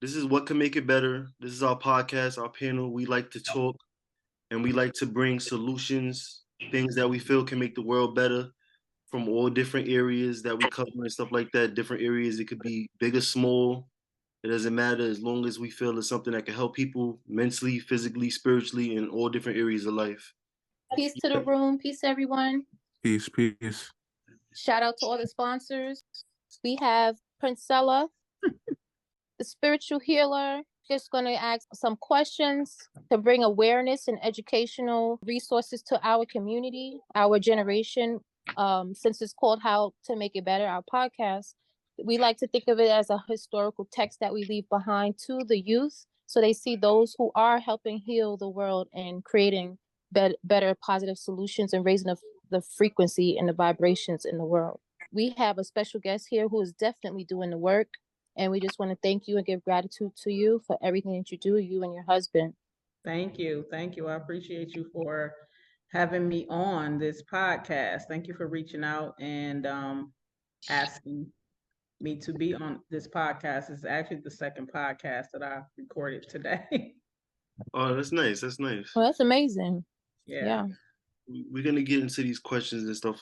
This is What Can Make It Better. This is our podcast, our panel. We like to talk and we like to bring solutions, things that we feel can make the world better from all different areas that we cover and stuff like that. Different areas, it could be big or small. It doesn't matter as long as we feel it's something that can help people mentally, physically, spiritually, in all different areas of life. Peace to the room. Peace, everyone. Peace, peace. Shout out to all the sponsors. We have Princella, the spiritual healer. Just going to ask some questions to bring awareness and educational resources to our community, our generation. Since it's called How to Make It Better, our podcast, we like to think of it as a historical text that we leave behind to the youth, so they see those who are helping heal the world and creating better positive solutions and raising the frequency and the vibrations in the world. We have a special guest here who is definitely doing the work, and we just want to thank you and give gratitude to you for everything that you do, you and your husband. Thank you. I appreciate you for having me on this podcast. Thank you for reaching out and asking me to be on this podcast. It's actually the second podcast that I recorded today. Oh, that's nice. That's nice. Well, that's amazing. Yeah. We're going to get into these questions and stuff.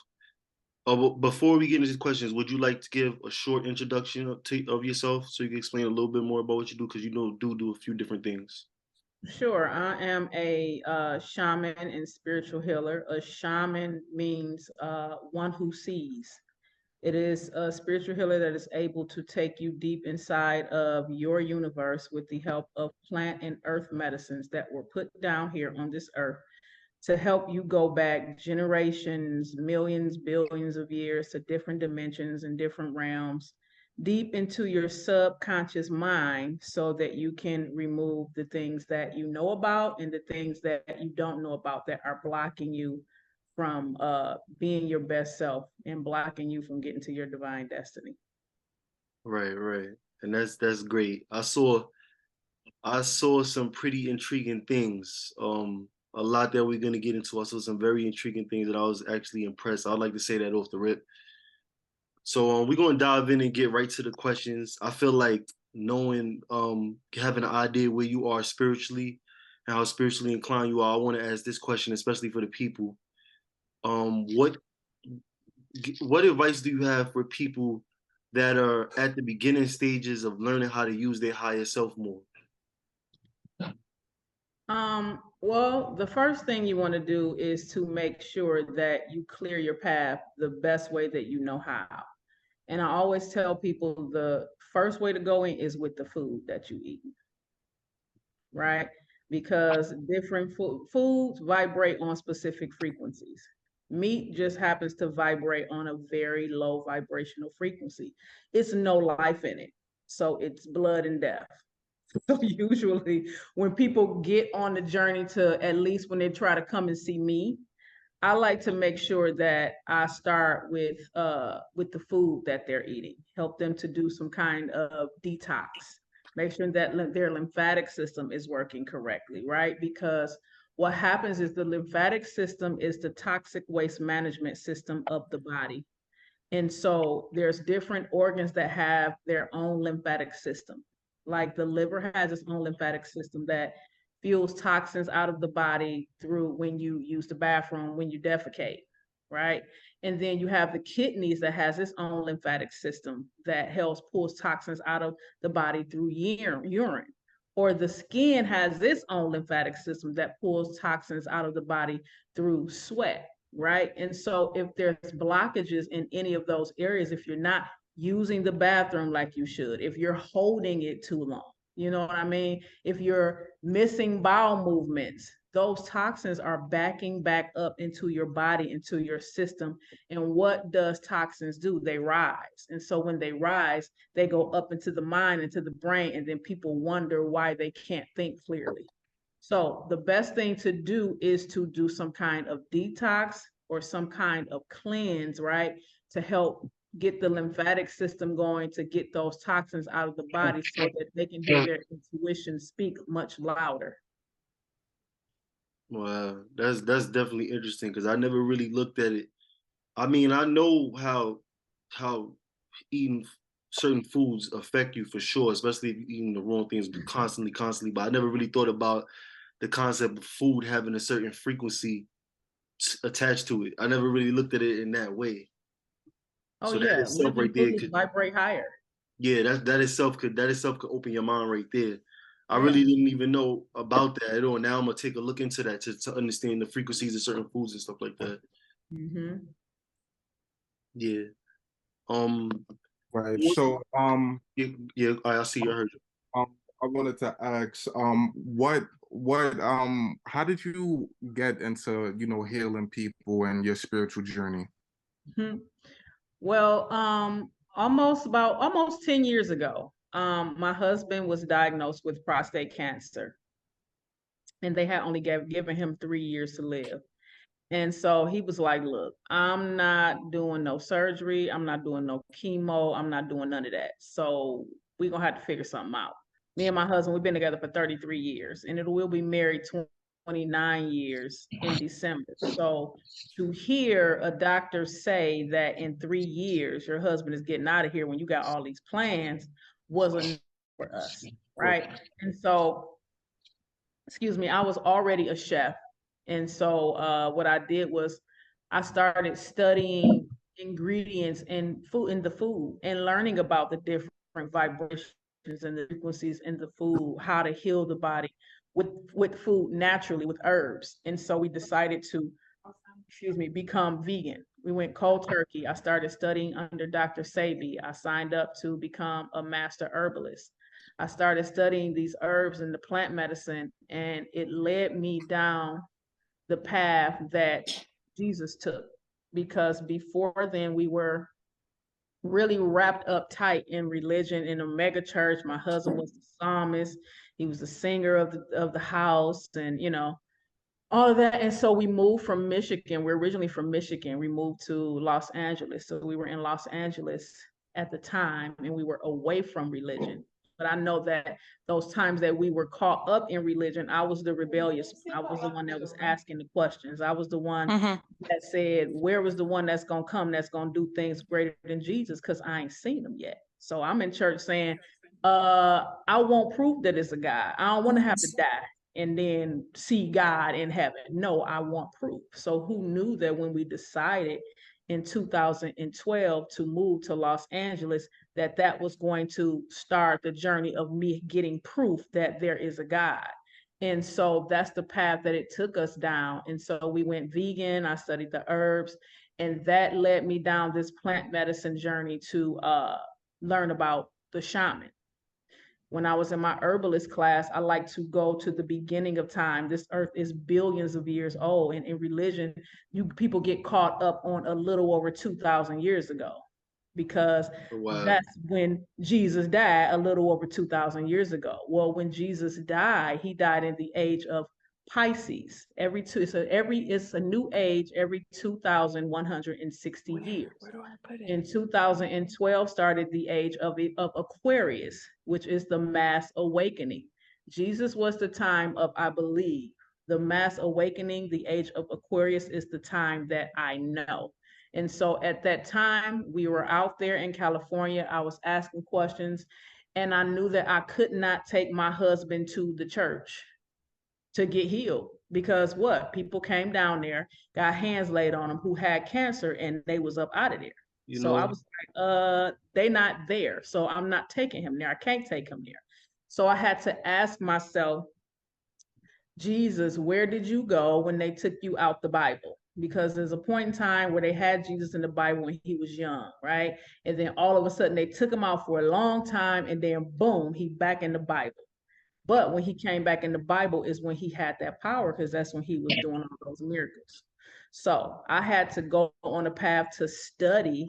Before we get into these questions, would you like to give a short introduction of yourself so you can explain a little bit more about what you do? Because you do a few different things. Sure. I am a shaman and spiritual healer. A shaman means one who sees. It is a spiritual healer that is able to take you deep inside of your universe with the help of plant and earth medicines that were put down here on this earth to help you go back generations, millions, billions of years to different dimensions and different realms, deep into your subconscious mind, so that you can remove the things that you know about and the things that you don't know about that are blocking you from being your best self and blocking you from getting to your divine destiny. Right. And that's great. I saw some pretty intriguing things. A lot that we're going to get into. I saw some very intriguing things that I was actually impressed. I'd like to say that off the rip. So we're going to dive in and get right to the questions. I feel like knowing, having an idea where you are spiritually and how spiritually inclined you are, I want to ask this question, especially for the people. What advice do you have for people that are at the beginning stages of learning how to use their higher self more? Well, the first thing you want to do is to make sure that you clear your path the best way that you know how. And I always tell people the first way to go in is with the food that you eat, right? Because different foods vibrate on specific frequencies. Meat just happens to vibrate on a very low vibrational frequency. It's no life in it. So it's blood and death. So usually when people get on the journey to, at least when they try to come and see me, I like to make sure that I start with the food that they're eating, help them to do some kind of detox, make sure that their lymphatic system is working correctly, right? Because what happens is the lymphatic system is the toxic waste management system of the body. And so there's different organs that have their own lymphatic system. Like the liver has its own lymphatic system that fuels toxins out of the body through when you use the bathroom, when you defecate, right? And then you have the kidneys that has its own lymphatic system that helps pulls toxins out of the body through urine. Or the skin has its own lymphatic system that pulls toxins out of the body through sweat, right? And so if there's blockages in any of those areas, if you're not using the bathroom like you should, if you're holding it too long, you know what I mean? If you're missing bowel movements, those toxins are backing back up into your body, into your system. And what does toxins do? They rise. And so when they rise, they go up into the mind, into the brain, and then people wonder why they can't think clearly. So the best thing to do is to do some kind of detox or some kind of cleanse, right? To help get the lymphatic system going, to get those toxins out of the body so that they can hear their intuition speak much louder. Wow, that's definitely interesting because I never really looked at it. I mean, I know how eating certain foods affect you for sure, especially if you're eating the wrong things constantly. But I never really thought about the concept of food having a certain frequency attached to it. I never really looked at it in that way. Oh So that yeah, itself living right there foods could, vibrate higher. yeah, that itself could open your mind right there. I Yeah. really didn't even know about that at all. Now I'm gonna take a look into that to understand the frequencies of certain foods and stuff like that. Mm-hmm. Yeah. Um. Right. So, Yeah. Yeah. I see. I heard you. I wanted to ask, how did you get into, healing people and your spiritual journey? Mm-hmm. Well, almost 10 years ago, my husband was diagnosed with prostate cancer, and they had only given him 3 years to live. And so he was like, look, I'm not doing no surgery. I'm not doing no chemo. I'm not doing none of that. So we're going to have to figure something out. Me and my husband, we've been together for 33 years, and we'll be married 29 years in December. So to hear a doctor say that in 3 years, your husband is getting out of here when you got all these plans was enough for us, right? And so, excuse me, I was already a chef. And so what I did was I started studying ingredients in the food and learning about the different vibrations and the frequencies in the food, how to heal the body with food naturally with herbs. And so we decided to, excuse me, become vegan. We went cold turkey. I started studying under Dr. Sabi. I signed up to become a master herbalist. I started studying these herbs and the plant medicine, and it led me down the path that Jesus took. Because before then, we were really wrapped up tight in religion in a mega church. My husband was the psalmist, he was the singer of the house, and all of that. And so we moved from Michigan. We're originally from Michigan. We moved to Los Angeles. So we were in Los Angeles at the time, and we were away from religion. But I know that those times that we were caught up in religion, I was the rebellious one. I was the one that was asking the questions. I was the one that said, where was the one that's going to come, that's going to do things greater than Jesus? Because I ain't seen him yet. So I'm in church saying, I want proof that it's a God. I don't want to have to die and then see God in heaven. No, I want proof. So who knew that when we decided in 2012 to move to Los Angeles, that was going to start the journey of me getting proof that there is a God. And so that's the path that it took us down. And so we went vegan. I studied the herbs, and that led me down this plant medicine journey to learn about the shaman. When I was in my herbalist class, I like to go to the beginning of time. This earth is billions of years old. And in religion, people get caught up on a little over 2,000 years ago, because Wow. that's when Jesus died, a little over 2,000 years ago. Well, when Jesus died, he died in the age of Pisces. It's a new age every 2,160 years. Where do I put it? In 2012 started the age of Aquarius, which is the mass awakening. Jesus was the time of, I believe, the mass awakening. The age of Aquarius is the time that I know. And so at that time, we were out there in California. I was asking questions, and I knew that I could not take my husband to the church to get healed, because what? People came down there, got hands laid on them who had cancer, and they was up out of there. So I was like, they not there. So I'm not taking him there. I can't take him there. So I had to ask myself, Jesus, where did you go when they took you out the Bible? Because there's a point in time where they had Jesus in the Bible when he was young, right? And then all of a sudden they took him out for a long time, and then boom, he back in the Bible. But when he came back in the Bible is when he had that power, because that's when he was doing all those miracles. So I had to go on a path to study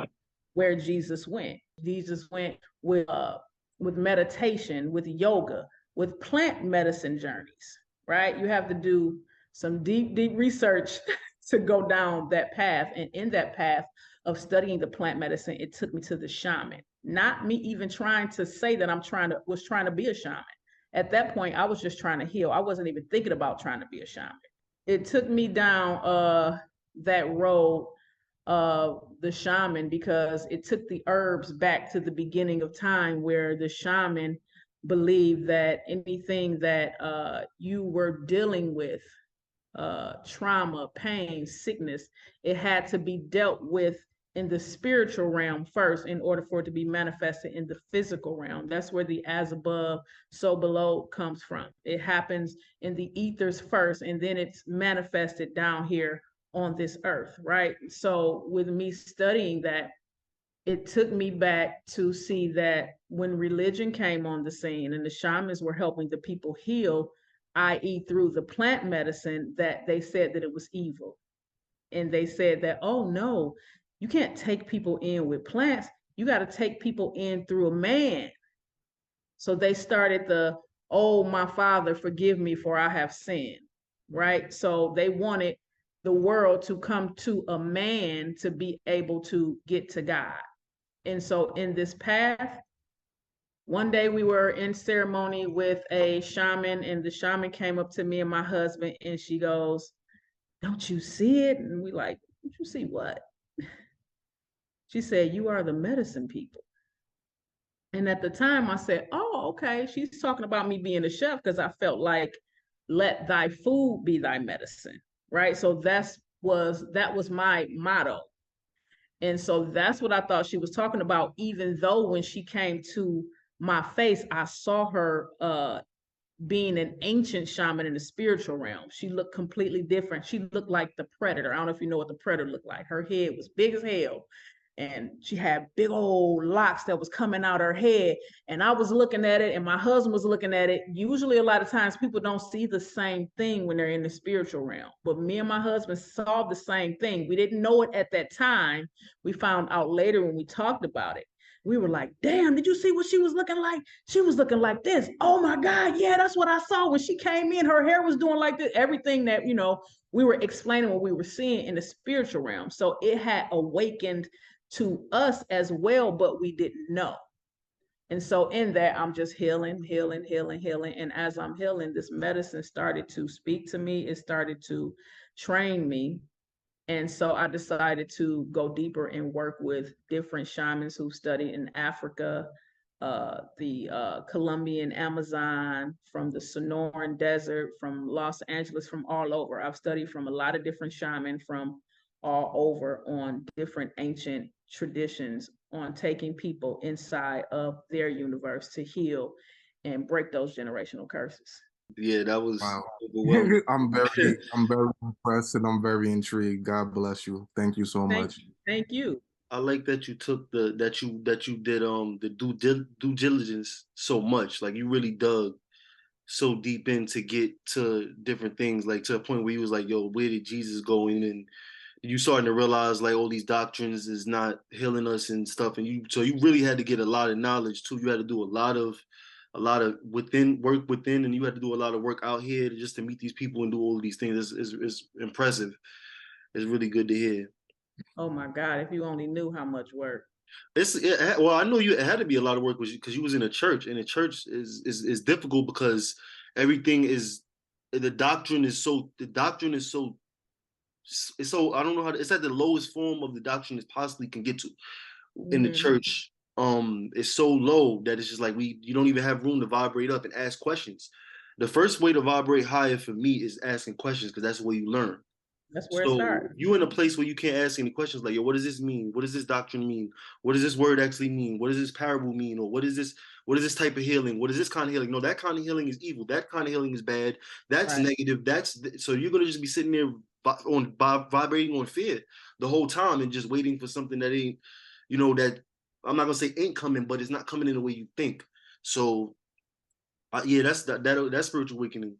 where Jesus went. Jesus went with meditation, with yoga, with plant medicine journeys, right? You have to do some deep deep to go down that path. And in that path of studying the plant medicine, it took me to the shaman. Not me even trying to say that was trying to be a shaman. At that point, I was just trying to heal. I wasn't even thinking about trying to be a shaman. It took me down that road the shaman, because it took the herbs back to the beginning of time, where the shaman believed that anything that you were dealing with, trauma, pain, sickness, it had to be dealt with in the spiritual realm first in order for it to be manifested in the physical realm. That's where the as above, so below comes from. It happens in the ethers first, and then it's manifested down here on this earth, right? So with me studying that, it took me back to see that when religion came on the scene and the shamans were helping the people heal, i.e., through the plant medicine, that they said that it was evil. And they said that, oh no, you can't take people in with plants. You got to take people in through a man. So they started the, oh, my Father, forgive me for I have sinned, right? So they wanted the world to come to a man to be able to get to God. And so in this path, one day we were in ceremony with a shaman, and the shaman came up to me and my husband, and she goes, don't you see it? And we like, don't you see what? She said, you are the medicine people. And at the time I said, oh, okay. She's talking about me being a chef, because I felt like, let thy food be thy medicine, right? So that was my motto. And so that's what I thought she was talking about, even though when she came to my face, I saw her being an ancient shaman in the spiritual realm. She looked completely different. She looked like the predator. I don't know if you know what the predator looked like. Her head was big as hell, and she had big old locks that was coming out her head. And I was looking at it, and my husband was looking at it. Usually a lot of times people don't see the same thing when they're in the spiritual realm, but me and my husband saw the same thing. We didn't know it at that time. We found out later when we talked about it. We were like, damn, did you see what she was looking like? She was looking like this. Oh my God, yeah, that's what I saw when she came in. Her hair was doing like this. Everything that, we were explaining what we were seeing in the spiritual realm. So it had awakened to us as well, but we didn't know. And so in that, I'm just healing. And as I'm healing, this medicine started to speak to me. It started to train me. And so I decided to go deeper and work with different shamans who study in Africa, the Colombian Amazon, from the Sonoran Desert, from Los Angeles, from all over. I've studied from a lot of different shamans from all over on different ancient traditions, on taking people inside of their universe to heal and break those generational curses. Yeah, that was Wow. overwhelming. I'm very impressed, and I'm very intrigued. God bless you. Thank you so much. Thank you. I like that you took that you did the due diligence so much. Like you really dug so deep in to get to different things, like to a point where you was like, yo, where did Jesus go in? And you starting to realize like all these doctrines is not healing us and stuff. And you really had to get a lot of knowledge too. You had to do a lot of work within, and you had to do a lot of work out here just to meet these people and do all of these things. It's impressive. It's really good to hear. Oh my God, if you only knew how much work. Well, I know it had to be a lot of work because you was in a church, and a church is difficult because everything is the doctrine is so it's so I don't know it's at the lowest form of the doctrine it possibly can get to in the church. It's so low that it's just like you don't even have room to vibrate up and ask questions. The first way to vibrate higher for me is asking questions, because that's the way you learn. That's where So it starts. you in a place where you can't ask any questions like, yo, what does this mean? What does this doctrine mean? What does this word actually mean? What does this parable mean? Or what is this type of healing? What is this kind of healing? No, that kind of healing is evil. That kind of healing is bad. That's Right. negative. So you're gonna just be sitting there vibrating on fear the whole time and just waiting for something that ain't, that I'm not gonna say ain't coming, but it's not coming in the way you think. So yeah, that spiritual awakening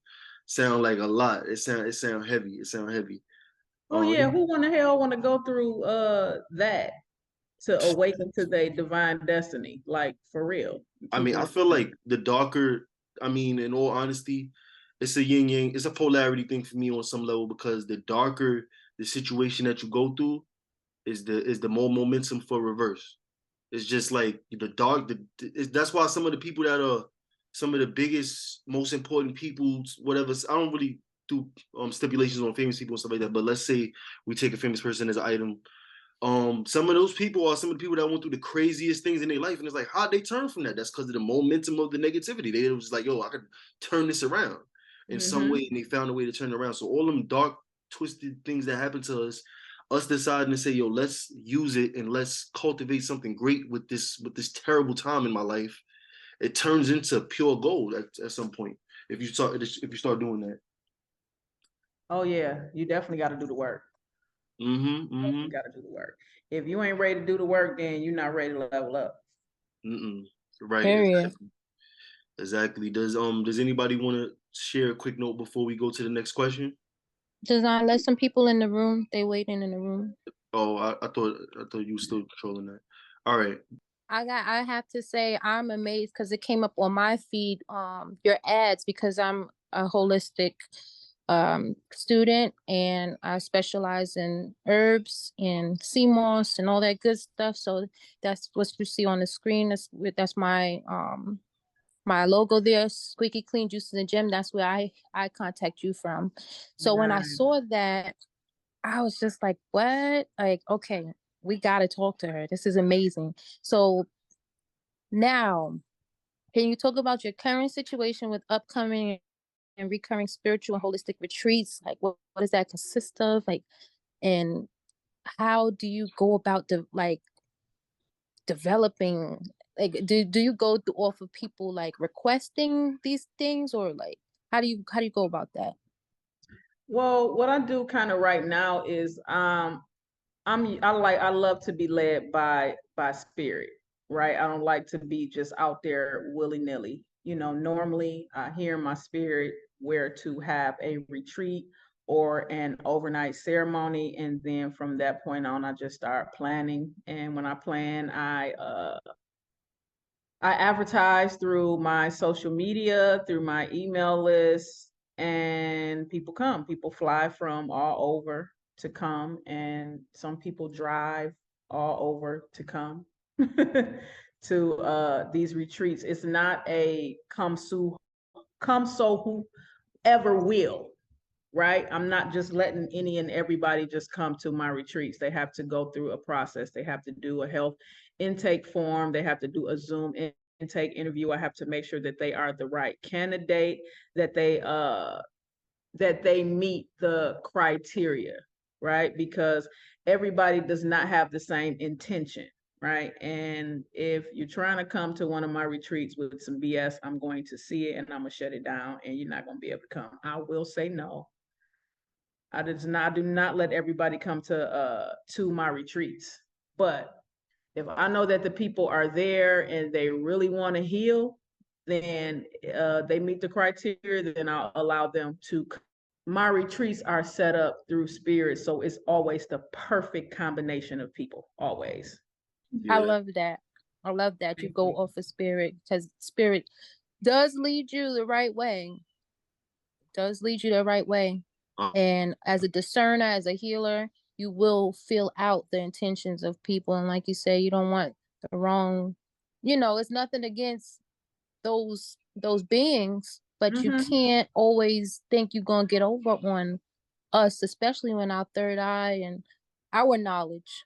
sound like a lot. It sound heavy. It sound heavy. Oh yeah, who in the hell want to go through that to awaken to their divine destiny? Like, for real. I mean, I feel like the darker, in all honesty, it's a yin yang, it's a polarity thing for me on some level, because the darker the situation that you go through is the more momentum for reverse. It's just like that's why some of the people that are some of the biggest, most important people, whatever. I don't really do stipulations on famous people and stuff like that, but let's say we take a famous person as an item. Some of those people are some of the people that went through the craziest things in their life, and it's like, how'd they turn from that? That's because of the momentum of the negativity. They was like, yo, I could turn this around in some way, and they found a way to turn it around. So all them dark, twisted things that happened to us deciding to say, yo, let's use it and let's cultivate something great with this terrible time in my life. It turns into pure gold at some point if you start doing that. Oh yeah, you definitely got to do the work. You got to do the work. If you ain't ready to do the work, then you're not ready to level up. Right. Period. Exactly. Does anybody want to share a quick note before we go to the next question? Does not let some people in the room. They waiting in the room. Oh, I thought you were still controlling that. All right. I have to say I'm amazed because it came up on my feed, your ads, because I'm a holistic student and I specialize in herbs and sea moss and all that good stuff. So that's what you see on the screen. That's my my logo there, Squeaky Clean Juices and Gem. That's where I contact you from. So when I saw that, I was just like, what? Like, okay, we got to talk to her. This is amazing. So now, can you talk about your current situation with upcoming and recurring spiritual and holistic retreats? Like, what does that consist of? Like, and how do you go about developing? Like, do you go off of people like requesting these things, or like how do you go about that? Well, what I do kind of right now is I love to be led by spirit, right? I don't like to be just out there willy-nilly. You know, normally I hear in my spirit where to have a retreat or an overnight ceremony, and then from that point on I just start planning. And when I plan, I advertise through my social media, through my email list, and people come. People fly from all over to come, and some people drive all over to come to these retreats. It's not a come so whoever will, right? I'm not just letting any and everybody just come to my retreats. They have to go through a process. They have to do a health intake form. They have to do a Zoom intake interview. I have to make sure that they are the right candidate, that they meet the criteria, right? Because everybody does not have the same intention, right? And if you're trying to come to one of my retreats with some BS, I'm going to see it and I'm gonna shut it down, and you're not gonna be able to come. I will say no. I do not let everybody come to my retreats. But if I know that the people are there and they really want to heal, then they meet the criteria, then I'll allow them to. My retreats are set up through spirit, so it's always the perfect combination of people, always. I love that. I love that you go off of spirit, because spirit does lead you the right way. Does lead you the right way. And as a discerner, as a healer, you will feel out the intentions of people. And like you say, you don't want the wrong, it's nothing against those beings, but you can't always think you're gonna get over on us, especially when our third eye and our knowledge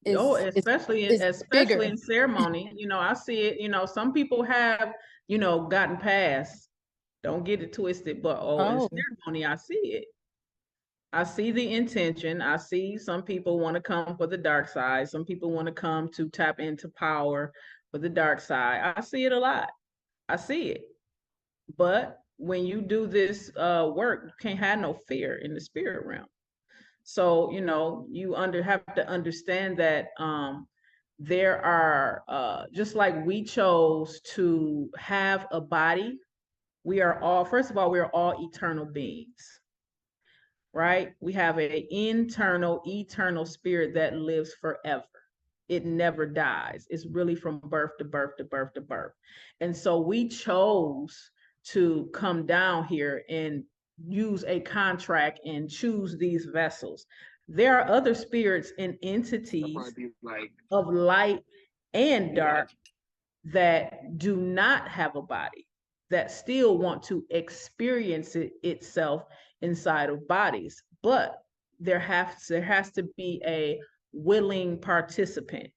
especially bigger. in ceremony. I see it. Some people have, gotten past. Don't get it twisted, but in ceremony, I see it. I see the intention. I see some people want to come for the dark side. Some people want to come to tap into power for the dark side. I see it a lot. I see it. But when you do this work, you can't have no fear in the spirit realm. So, you have to understand that there are, just like we chose to have a body, first of all, we are all eternal beings, right? We have an internal, eternal spirit that lives forever. It never dies. It's really from birth to birth to birth to birth. And so we chose to come down here and use a contract and choose these vessels. There are other spirits and entities of light and dark that do not have a body, that still want to experience itself inside of bodies. But there has to be a willing participant,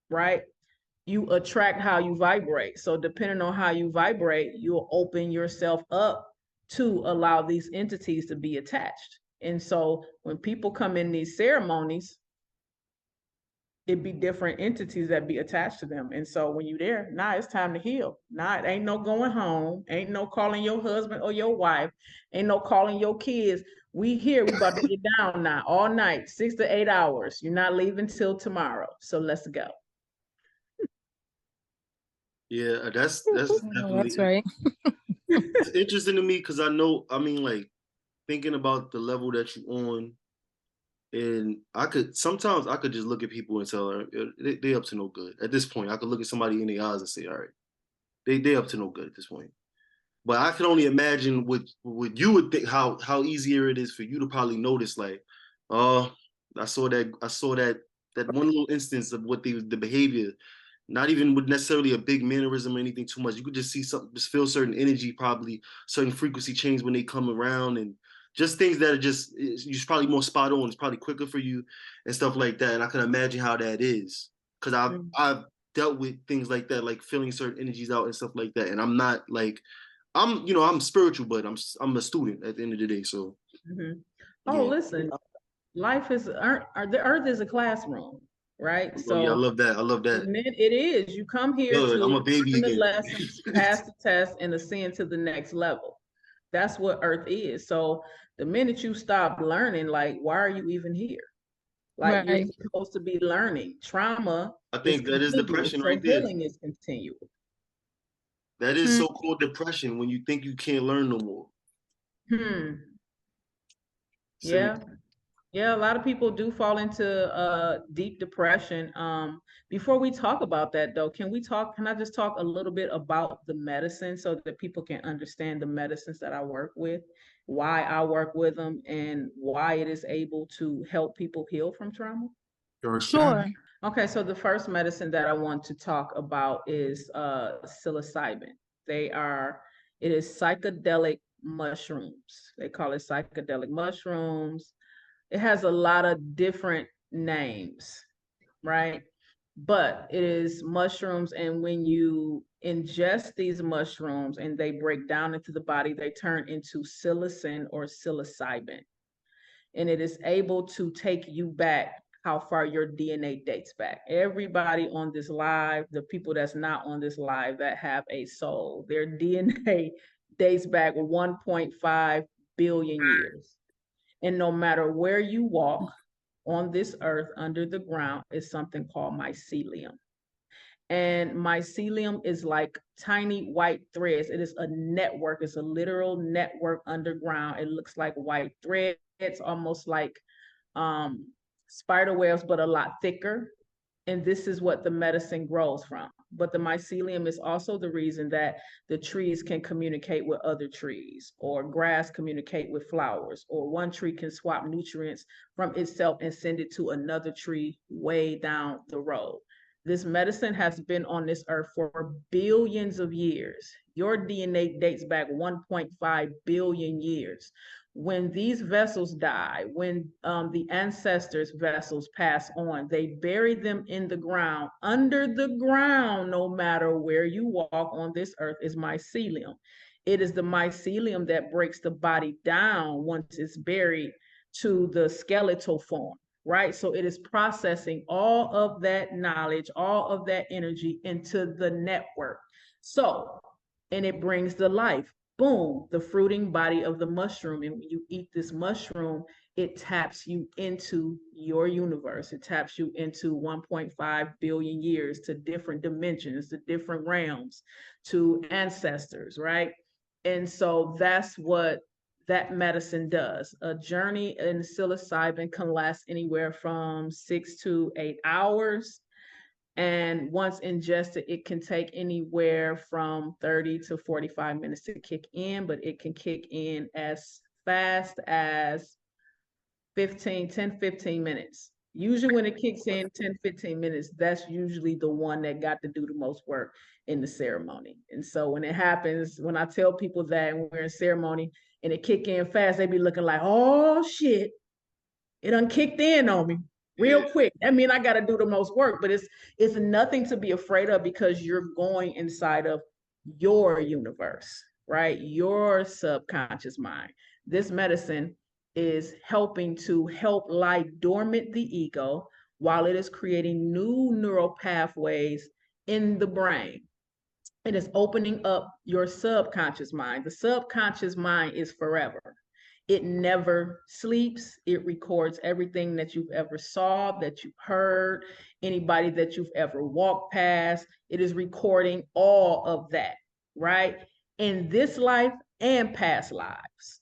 right? You attract how you vibrate. So depending on how you vibrate, you'll open yourself up to allow these entities to be attached. And so when people come in these ceremonies, it'd be different entities that be attached to them. And so when you're there, nah, it's time to heal. Nah, it ain't no going home. Ain't no calling your husband or your wife. Ain't no calling your kids. We here, we about to get down now all night, 6 to 8 hours. You're not leaving till tomorrow. So let's go. Yeah, that's definitely That's right. it's interesting to me because I know, I mean, like thinking about the level that you're on, and sometimes I could just look at people and tell they up to no good. At this point, I could look at somebody in the eyes and say, all right, they up to no good at this point. But I can only imagine what you would think, how easier it is for you to probably notice, like, oh, I saw that one little instance of what the behavior, not even with necessarily a big mannerism or anything too much. You could just see something, just feel certain energy, probably certain frequency change when they come around, and just things that are just you're probably more spot on. It's probably quicker for you and stuff like that. And I can imagine how that is because I've dealt with things like that, like feeling certain energies out and stuff like that. And I'm not like I'm spiritual, but I'm a student at the end of the day. So Oh, yeah. listen, life is the earth is a classroom, right? Oh yeah, I So love that. I love that. it is. You come here Good. I'm to a baby learn the again. lessons, pass the test, and ascend to the next level. That's what earth is. So the minute you stop learning, like, why are you even here? Like, you're Right. supposed to be learning. Trauma I is think that is continuous, depression so right there. healing is continual. That is so-called depression when you think you can't learn no more. Yeah. Yeah, a lot of people do fall into deep depression. Before we talk about that though, can I just talk a little bit about the medicine so that people can understand the medicines that I work with, why I work with them, and why it is able to help people heal from trauma? Sure. Okay, so the first medicine that I want to talk about is psilocybin. It is psychedelic mushrooms. They call it psychedelic mushrooms. It has a lot of different names, right? But it is mushrooms, and when you ingest these mushrooms and they break down into the body, they turn into psilocin or psilocybin. And it is able to take you back how far your DNA dates back. Everybody on this live, the people that's not on this live that have a soul, their DNA dates back 1.5 billion years. And no matter where you walk on this earth under the ground is something called mycelium. And mycelium is like tiny white threads. It is a network. It's a literal network underground. It looks like white threads, almost like spider webs, but a lot thicker. And this is what the medicine grows from. But the mycelium is also the reason that the trees can communicate with other trees, or grass communicate with flowers, or one tree can swap nutrients from itself and send it to another tree way down the road. This medicine has been on this earth for billions of years. Your DNA dates back 1.5 billion years. When these vessels die, when the ancestors' vessels pass on, they bury them in the ground. Under the ground, no matter where you walk on this earth, is mycelium. It is the mycelium that breaks the body down once it's buried to the skeletal form, right? So it is processing all of that knowledge, all of that energy into the network. So, and it brings the life. Boom, the fruiting body of the mushroom. And when you eat this mushroom, it taps you into your universe. It taps you into 1.5 billion years, to different dimensions, to different realms, to ancestors, right? And so that's what that medicine does. A journey in psilocybin can last anywhere from 6 to 8 hours. And once ingested, it can take anywhere from 30 to 45 minutes to kick in, but it can kick in as fast as 15 minutes. Usually when it kicks in 10-15 minutes, that's usually the one that got to do the most work in the ceremony. And so when it happens, when I tell people that and we're in ceremony and it kick in fast, they be looking like, oh shit, it done kicked in on me. real quick. I mean, I got to do the most work, but it's nothing to be afraid of because you're going inside of your universe, right? Your subconscious mind. This medicine is helping to help lie dormant the ego while it is creating new neural pathways in the brain. It is opening up your subconscious mind. The subconscious mind is forever. It never sleeps. It records everything that you've ever saw, that you've heard, anybody that you've ever walked past. It is recording all of that, right? In this life and past lives,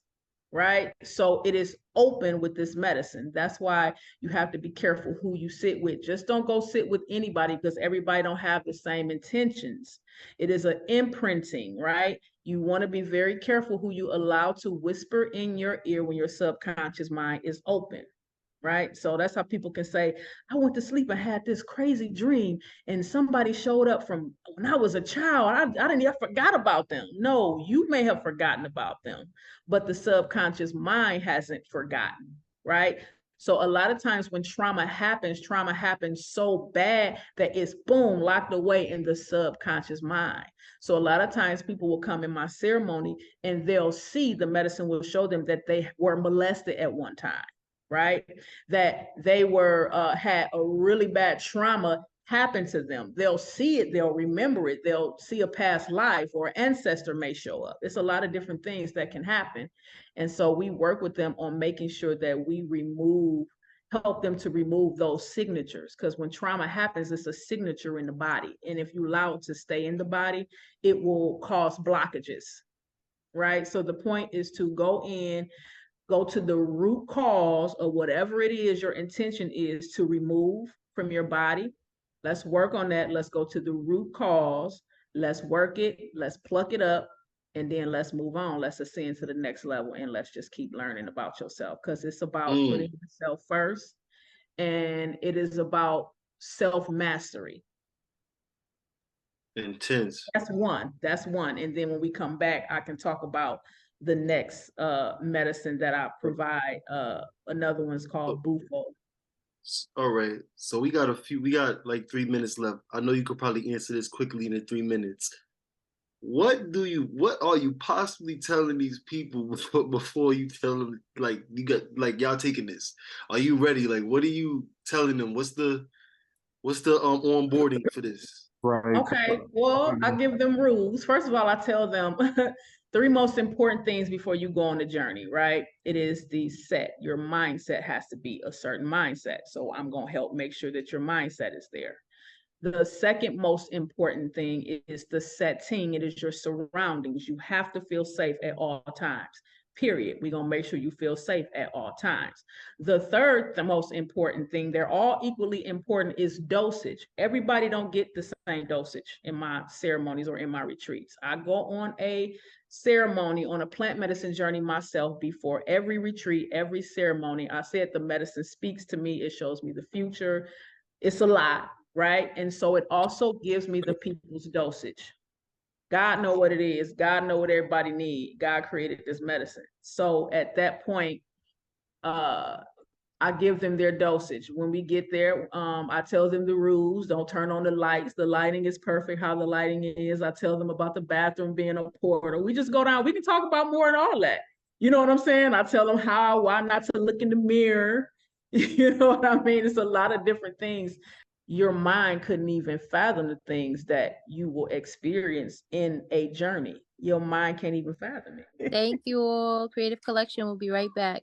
right? So it is open with this medicine. That's why you have to be careful who you sit with. Just don't go sit with anybody because everybody don't have the same intentions. It is an imprinting, right? You want to be very careful who you allow to whisper in your ear when your subconscious mind is open, right? So that's how people can say, I went to sleep and had this crazy dream and somebody showed up from when I was a child. I didn't even forgot about them. No, you may have forgotten about them, but the subconscious mind hasn't forgotten, right? So a lot of times when trauma happens so bad that it's boom, locked away in the subconscious mind. So a lot of times people will come in my ceremony and they'll see the medicine will show them that they were molested at one time, right? That they were had a really bad trauma happen to them. They'll see it, they'll remember it, they'll see a past life or ancestor may show up. It's a lot of different things that can happen. And so we work with them on making sure that we help them to remove those signatures. Because when trauma happens, it's a signature in the body. And if you allow it to stay in the body, it will cause blockages, right? So the point is to go to the root cause of whatever it is your intention is to remove from your body. Let's work on that. Let's go to the root cause. Let's work it. Let's pluck it up. And then let's move on. Let's ascend to the next level. And let's just keep learning about yourself because it's about putting yourself first. And it is about self-mastery. Intense. That's one. And then when we come back, I can talk about the next medicine that I provide. Another one's called Bufo. All right. So we got like 3 minutes left. I know you could probably answer this quickly in the 3 minutes. What are you possibly telling these people before you tell them, like, you got, like, y'all taking this? Are you ready? Like, what are you telling them? What's the onboarding for this? Right. Okay, well, I give them rules. First of all, I tell them 3 most important things before you go on the journey, right? It is the set. Your mindset has to be a certain mindset. So I'm going to help make sure that your mindset is there. The second most important thing is the setting. It is your surroundings. You have to feel safe at all times. Period. We're going to make sure you feel safe at all times. The third, the most important thing, they're all equally important, is dosage. Everybody don't get the same dosage in my ceremonies or in my retreats. I go on a ceremony, on a plant medicine journey myself before every retreat, every ceremony. I said the medicine speaks to me. It shows me the future. It's a lot, right? And so it also gives me the people's dosage. God know what it is. God know what everybody needs. God created this medicine. So at that point, I give them their dosage. When we get there, I tell them the rules. Don't turn on the lights. The lighting is perfect how the lighting is. I tell them about the bathroom being a portal. We just go down. We can talk about more and all that. You know what I'm saying? I tell them why not to look in the mirror. You know what I mean? It's a lot of different things. Your mind couldn't even fathom the things that you will experience in a journey. Your mind can't even fathom it. Thank you all. Creative Collection will be right back.